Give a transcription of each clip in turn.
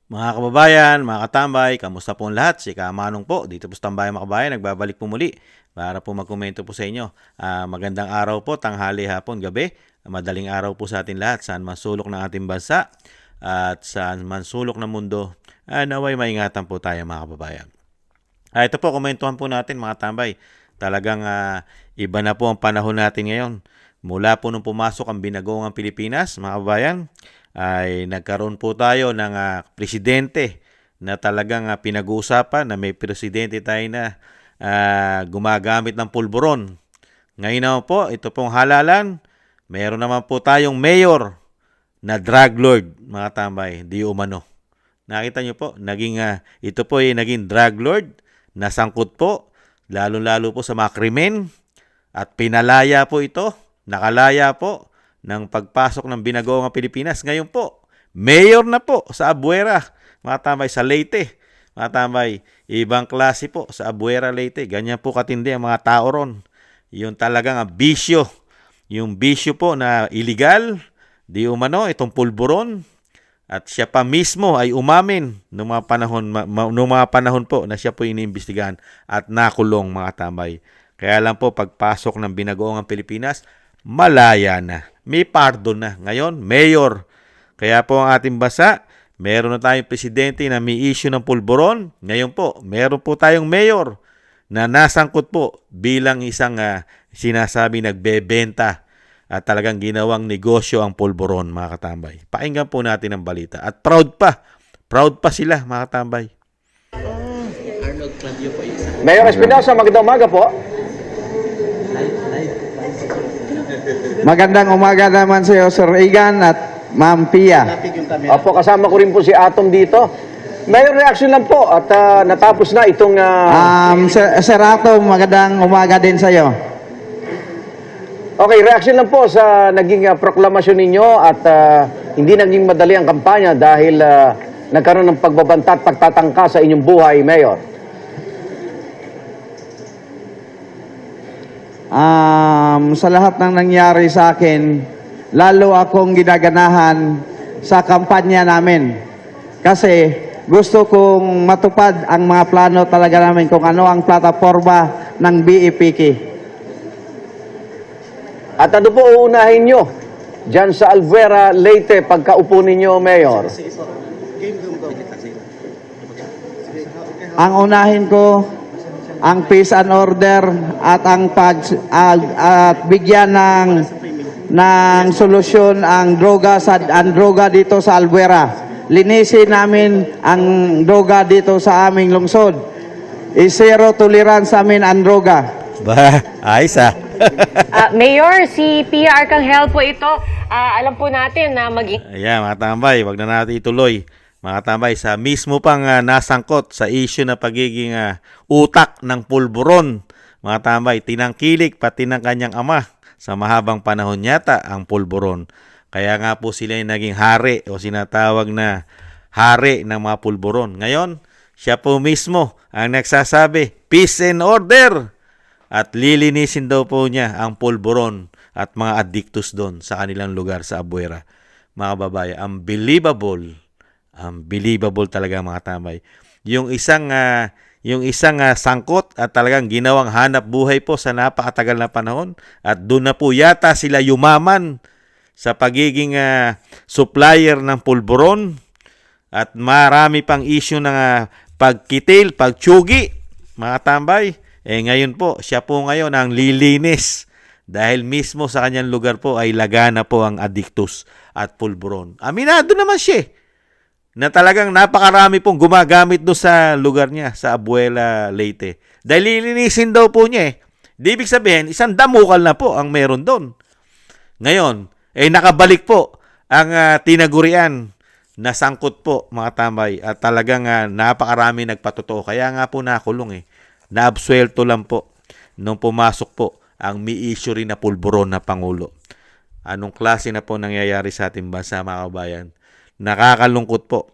Mga kababayan, mga katambay, kamusta po ang lahat? Si Kamanong po, dito po sa Tambayan mga kababayan, nagbabalik po muli para po magkomento po sa inyo. Magandang araw po, tanghali, hapon, gabi. Madaling araw po sa atin lahat, saan man sulok ng ating bansa at saan man sulok ng mundo. Naway maingatan po tayo mga kababayan. Ito po, komentuhan po natin mga tambay. Talagang iba na po ang panahon natin ngayon. Mula po nung pumasok ang binagoong Pilipinas, mga kababayan, ay nagkaroon po tayo ng presidente na talagang pinag-uusapan na may presidente tayo na gumagamit ng pulburon. Ngayon naman po, ito pong halalan, mayroon naman po tayong mayor na drug lord, mga tambay, di umano. Nakita nyo po, ito po ay naging drug lord, nasangkot po, lalo-lalo po sa mga krimen, at pinalaya po ito, nakalaya po, ng pagpasok ng binagoong Pilipinas. Ngayon po, mayor na po sa Abuera, mga tambay, sa Leyte. Mga tambay, ibang klase po sa Abuera, Leyte. Ganyan po katindi ang mga tao ron. Yung talagang bisyo. Yung bisyo po na illegal, di umano, itong pulburon. At siya pa mismo ay umamin noong mga panahon po na siya po iniimbestigahan at nakulong, mga tambay. Kaya lang po, pagpasok ng binagoong Pilipinas, malaya na. May pardon na. Ngayon, mayor. Kaya po ang ating bansa, meron na tayong presidente na may issue ng pulburon. Ngayon po, meron po tayong mayor na nasangkot po bilang isang sinasabi nagbebenta at talagang ginawang negosyo ang pulburon, mga katambay. Pakinggan po natin ang balita. At proud pa. Proud pa sila, mga katambay. Mayor Espinosa, magandang umaga po. Magandang umaga naman sa iyo, Sir Igan at Ma'am Pia. Opo, kasama ko rin po si Atom dito. Mayor, reaction lang po at natapos na itong... Sir Atom, magandang umaga din sa iyo. Okay, reaction lang po sa naging proklamasyon ninyo at hindi naging madali ang kampanya dahil nagkaroon ng pagbabanta at pagtatangka sa inyong buhay, Mayor. Sa lahat ng nangyari sa akin, lalo akong ginaganahan sa kampanya namin. Kasi gusto kong matupad ang mga plano talaga namin kung ano ang plataforma ng BEPK. At ano po uunahin nyo dyan sa Albuera, Leyte, pagkaupo ninyo, Mayor? Ang unahin ko, ang peace and order at ang at bigyan ng solusyon ang droga dito sa Albuera. Linisin namin ang droga dito sa aming lungsod. Zero tolerance sa amin ang droga. Ayos Mayor, si Pia Arcangel po ito. Alam po natin na Ayan, mga tambay, wag na natin ituloy. Mga tambay, sa mismo pang nasangkot sa issue na pagiging utak ng pulburon. Mga tambay, tinangkilik pati ng kanyang ama sa mahabang panahon yata ang pulburon. Kaya nga po sila yung naging hari o sinatawag na hari ng mga pulburon. Ngayon, siya po mismo ang nagsasabi, peace and order! At lilinisin daw po niya ang pulburon at mga addictus doon sa kanilang lugar sa Abuera. Mga babae, unbelievable talaga, mga tambay. Yung isang sangkot at talagang ginawang hanap buhay po sa napakatagal na panahon at doon na po yata sila yumaman sa pagiging supplier ng pulburon at marami pang issue ng pagkitil, pagtsugi, mga tambay. Ngayon po, siya po ngayon ang lilinis dahil mismo sa kanyang lugar po ay lagana po ang addictus at pulburon. Aminado naman siya na talagang napakarami pong gumagamit doon sa lugar niya, sa Abuela, Leyte. Dahil lilinisin daw po niya . Di ibig sabihin, isang damukal na po ang meron doon. Ngayon, nakabalik po ang tinagurian na sangkot po, mga tambay. At talagang napakarami nagpatotoo. Kaya nga po nakulong . Naabsuelto lang po nung pumasok po ang may issue rin na pulburon na Pangulo. Anong klase na po nangyayari sa ating bansa, mga kabayan? Nakakalungkot po.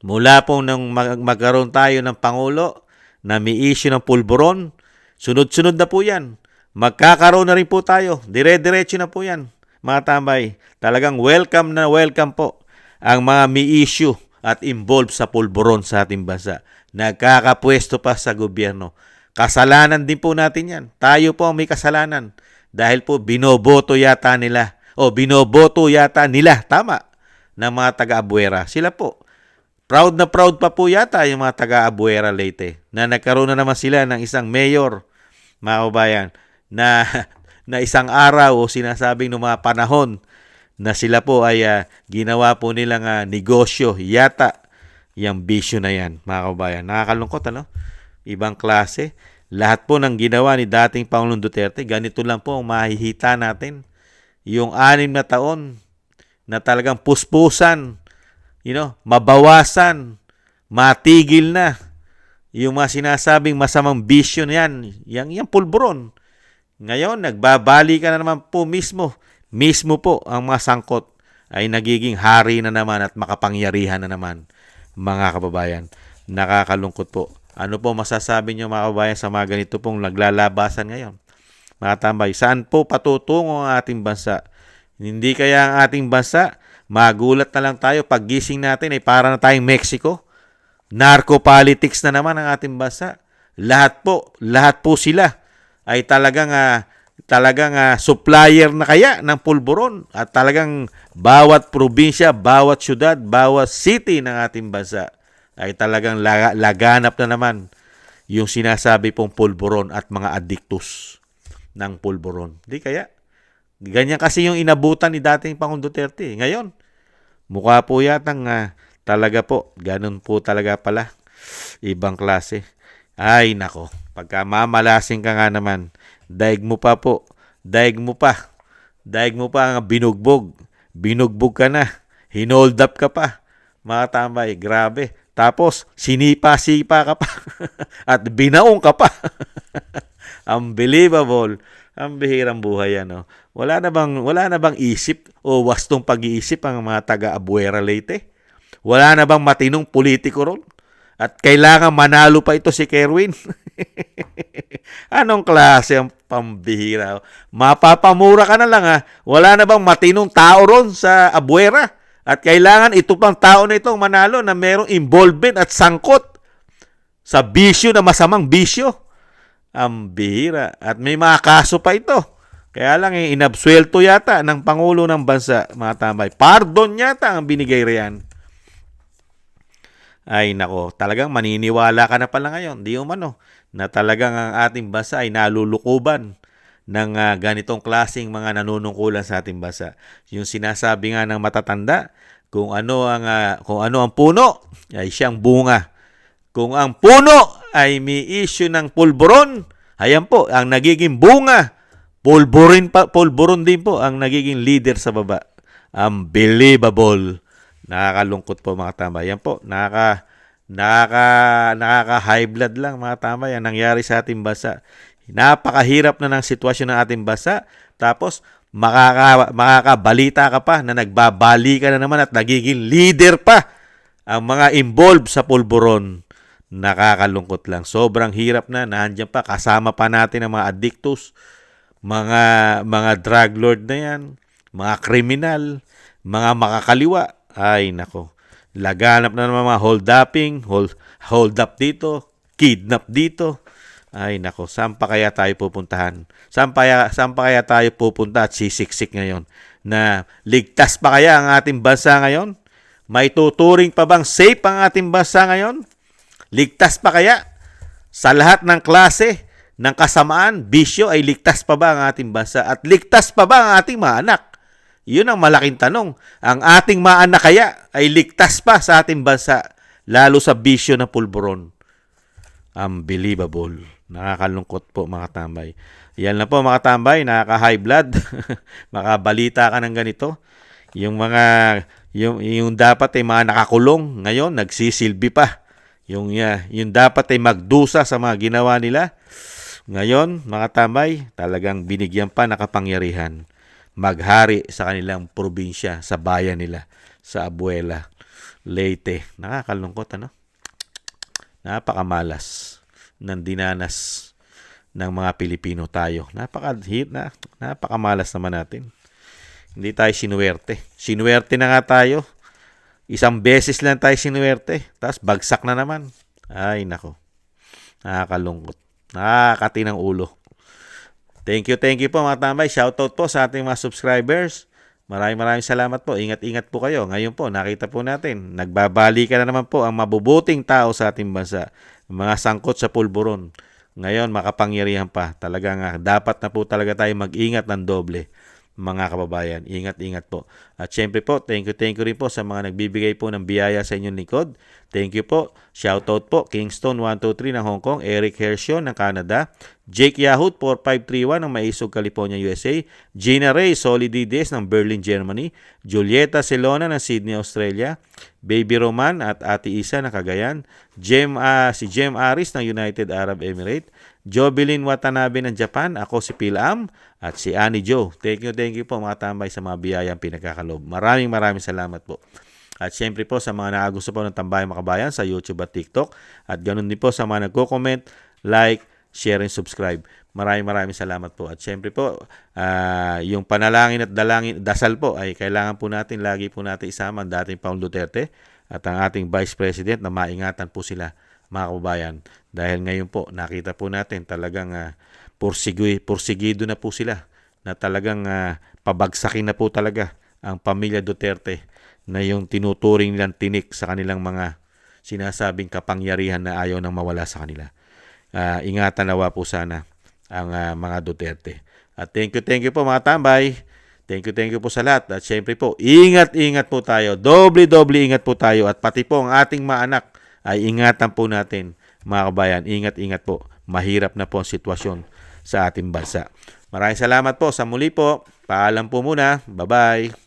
Mula po nang magkaroon tayo ng Pangulo na may issue ng pulburon, sunod-sunod na po yan. Magkakaroon na rin po tayo. Dire-diretso na po yan, mga tambay. Talagang welcome na welcome po ang mga may issue at involved sa pulburon sa ating bansa. Nagkakapwesto pa sa gobyerno. Kasalanan din po natin yan. Tayo po ang may kasalanan. Dahil po binoboto yata nila. Tama, ng mga taga-Abuera. Sila po. Proud na proud pa po yata yung mga taga-Abuera Leyte na nagkaroon na naman sila ng isang mayor, mga kabayan, na isang araw o sinasabing ng mga panahon na sila po ay ginawa po nilang negosyo yata yung bisyo na yan, mga kabayan. Nakakalungkot, ano? Ibang klase. Lahat po ng ginawa ni dating Pangulong Duterte, ganito lang po ang mahihita natin. Yung 6 na taon na talagang puspusan, mabawasan, matigil na yung mga sinasabing masamang bisyo na yan, yung pulburon. Ngayon, nagbabali ka na naman po mismo po ang mga sangkot ay nagiging hari na naman at makapangyarihan na naman, mga kababayan. Nakakalungkot po. Ano po masasabi niyo, mga kababayan, sa mga ganito pong naglalabasan ngayon? Mga tambay, saan po patutungo ang ating bansa? Hindi kaya ang ating bansa, magulat na lang tayo paggising natin ay para na tayong Mexico? Narco-politics na naman ang ating bansa. Lahat po sila ay talagang supplier na kaya ng pulburon at talagang bawat probinsya, bawat syudad, bawat city ng ating bansa ay talagang laganap na naman yung sinasabi pong pulburon at mga addictus ng pulburon. Di kaya? Ganyan kasi yung inabutan ni dating Pangulong Duterte. Ngayon, mukha po yatang talaga po, ganun po talaga pala. Ibang klase. Ay, nako. Pagka mamalasing ka nga naman, daig mo pa ang binugbog. Binugbog ka na. Hinold up ka pa. Mga tambay, grabe. Tapos, sinipa-sipa ka pa. At binaong ka pa. Unbelievable. Ang bihirang buhay yan. Wala na bang isip o wastong pag-iisip ang mga taga-Abuera Leyte? Wala na bang matinong politiko ron? At kailangan manalo pa ito si Kerwin? Anong klase ang pambihira? Mapapamura ka na lang Wala na bang matinong tao ron sa Abuera? At kailangan ito pang tao na itong manalo na merong involvement at sangkot sa bisyo na masamang bisyo. Ang bihira. At may mga kaso pa ito. Kaya lang inabsuelto yata ng Pangulo ng Bansa, mga tambay. Pardon yata ang binigay riyan. Ay nako, talagang maniniwala ka na pala ngayon, di umano, na talagang ang ating bansa ay nalulukuban ng ganitong klaseng mga nanunungkulan sa ating bansa. Yung sinasabi nga ng matatanda, kung ano ang puno, ay siyang bunga. Kung ang puno ay may issue ng pulburon, ayan po, ang nagiging bunga, pulburon din po ang nagiging leader sa baba. Unbelievable. Nakakalungkot po, mga tambay. Yan po, nakaka-high blood lang, mga tambay, ang nangyari sa ating bansa. Napakahirap na ng sitwasyon ng ating bansa. Tapos, makakabalita ka pa na nagbabali ka na naman at nagiging leader pa ang mga involved sa pulburon. Nakakalungkot lang. Sobrang hirap na. Nandiyan pa. Kasama pa natin ang mga addictus, mga drug lord na yan, mga kriminal, mga makakaliwa. Ay, nako. Laganap na naman mga hold up dito, kidnap dito. Ay, nako. Saan pa kaya tayo pupuntahan? Saan pa kaya tayo pupunta at sisiksik ngayon? Na ligtas pa kaya ang ating bansa ngayon? May tuturing pa bang safe ang ating bansa ngayon? Ligtas pa kaya? Sa lahat ng klase ng kasamaan, bisyo, ay ligtas pa ba ang ating bansa? At ligtas pa ba ang ating mga anak? Yun ang malaking tanong. Ang ating mga anak kaya ay ligtas pa sa ating bansa, lalo sa bisyo na pulburon. Unbelievable. Nakakalungkot po, mga tambay. Yan lang po, mga tambay. Nakaka-high blood. Makabalita ka ng ganito. Yung dapat ay mga nakakulong, ngayon nagsisilbi pa. Yung dapat ay magdusa sa mga ginawa nila. Ngayon, mga tambay, talagang binigyan pa ng kapangyarihan maghari sa kanilang probinsya, sa bayan nila, sa Abuela Leyte. Nakakalungkot, Napakamalas ng dinanas ng mga Pilipino tayo. Napakamalas naman natin. Hindi tayo sinuwerte. Sinuwerte na nga tayo. Isang beses lang tayo sinuwerte, tapos bagsak na naman. Ay, nako. Nakakalungkot. Nakakati ng ulo. Thank you po mga tambay. Shoutout po sa ating mga subscribers. Maraming salamat po. Ingat-ingat po kayo. Ngayon po, nakita po natin, nagbabalikan na naman po ang mabubuting tao sa ating bansa. Mga sangkot sa pulburon. Ngayon, makapangyarihan pa. Talagang dapat na po talaga tayo mag-ingat ng doble. Mga kababayan, ingat-ingat po. At syempre po, thank you rin po sa mga nagbibigay po ng biyaya sa inyong likod. Thank you po. Shoutout po, Kingston 123 ng Hong Kong, Eric Hershon ng Canada, Jake Yahoo 4531 ng Maisog, California, USA, Gina Ray Solidides ng Berlin, Germany, Julieta Celona ng Sydney, Australia, Baby Roman at Ate Isa ng Cagayan, si Jem Aris ng United Arab Emirates, Jobilin Watanabe ng Japan, ako si Phil Am, at si Annie Jo. Thank you po mga tambay sa mga biyayang pinagkakalob. Maraming salamat po. At syempre po sa mga nakagusto po ng Tambayang Makabayan sa YouTube at TikTok. At ganun din po sa mga nagko-comment, like, share, and subscribe. Maraming salamat po. At syempre po, yung panalangin at dasal po ay kailangan po natin, lagi po natin isama ang dating Pangulong Duterte at ang ating Vice President na maingatan po sila, mga kababayan. Dahil ngayon po, nakita po natin talagang pursigido na po sila na talagang pabagsakin na po talaga ang pamilya Duterte na yung tinuturing nilang tinik sa kanilang mga sinasabing kapangyarihan na ayaw nang mawala sa kanila. Ingatan nawa po sana ang mga Duterte. At thank you po mga tambay. Thank you po sa lahat. At syempre po, ingat po tayo. Doble ingat po tayo. At pati po ang ating mga anak ay ingatan po natin, mga kabayan. Ingat po. Mahirap na po ang sitwasyon sa ating bansa. Maraming salamat po. Sa muli po, paalam po muna. Bye-bye.